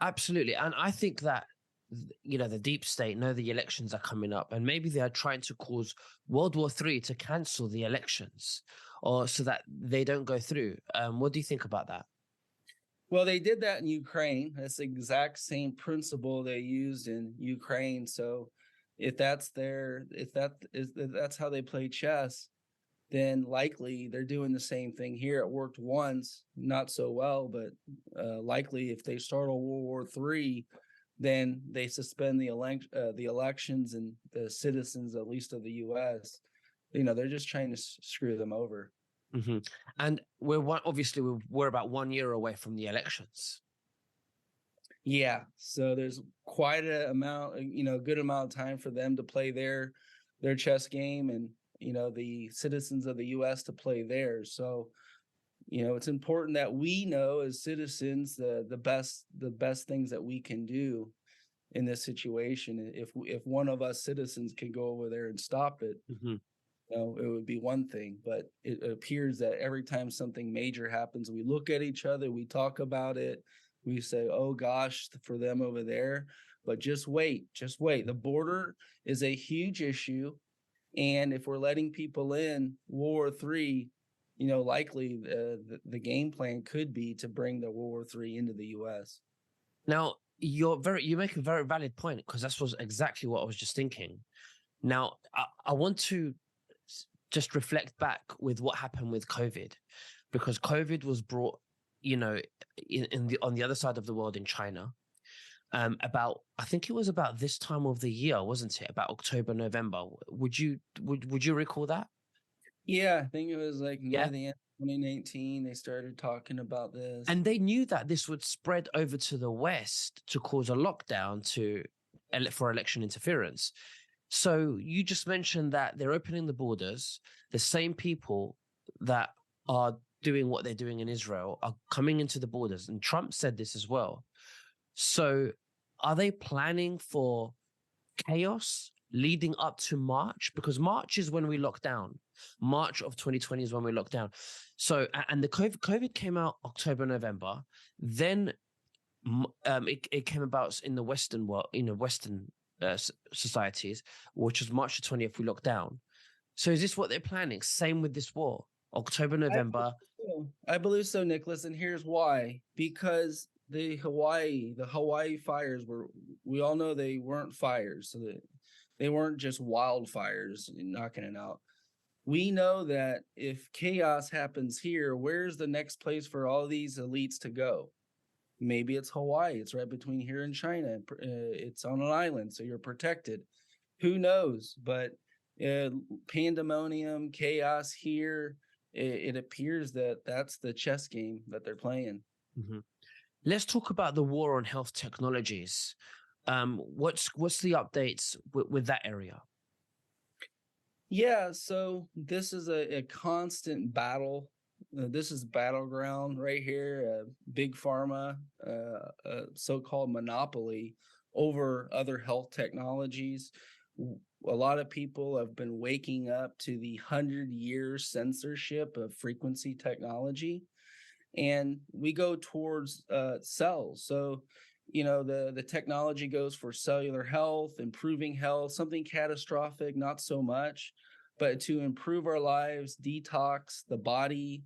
Absolutely. And I think that, the deep state know the elections are coming up, and maybe they are trying to cause World War III to cancel the elections or so that they don't go through. What do you think about that? Well, they did that in Ukraine. That's the exact same principle they used in Ukraine. So if that's how they play chess, then likely they're doing the same thing here. It worked once, not so well, but likely if they start a World War III, then they suspend the elections and the citizens, at least of the U.S. They're just trying to screw them over. Hmm. And obviously we're about 1 year away from the elections. Yeah, so there's quite a amount, good amount of time for them to play their chess game, and the citizens of the U.S. to play theirs. So it's important that we know as citizens the best things that we can do in this situation. If one of us citizens can go over there and stop it, Hmm. it would be one thing. But it appears that every time something major happens, we look at each other, we talk about it, we say, "Oh gosh, for them over there." But just wait, just wait. The border is a huge issue, and if we're letting people in World War III, likely the game plan could be to bring the World War III into the U.S. Now, you make a very valid point, because that's was exactly what I was just thinking. Now, I want to just reflect back with what happened with COVID, because COVID was brought, you know, in the on the other side of the world in China. About I think it was about this time of the year, wasn't it? About October, November. Would you recall that? Yeah, I think it was like near Yeah. the end of 2019 they started talking about this. And they knew that this would spread over to the West to cause a lockdown for election interference. So you just mentioned that they're opening the borders. The same people that are doing what they're doing in Israel are coming into the borders. And Trump said this as well. So are they planning for chaos leading up to March? Because March is when we lock down. March of 2020 is when we locked down. So, and the COVID came out October, November. Then it came about in the Western world, Western societies, which was March the 20th, we locked down. So is this what they're planning? Same with this war, October, I November. I believe so, Nicholas, and here's why. Because the Hawaii fires were, we all know they weren't fires, so they weren't just wildfires knocking it out. We know that if chaos happens here, where's the next place for all these elites to go? Maybe it's Hawaii. It's right between here and China. It's on an island, so you're protected. Who knows? But uh, pandemonium, chaos here. It appears that that's the chess game that they're playing. Mhm. Let's talk about the war on health technologies. What's the updates with that area? Yeah, so this is a constant battle. This is battleground right here. Big pharma, so-called monopoly over other health technologies. A lot of people have been waking up to the 100-year censorship of frequency technology, and we go towards cells. So, the technology goes for cellular health, improving health, something catastrophic, not so much, but to improve our lives, detox the body,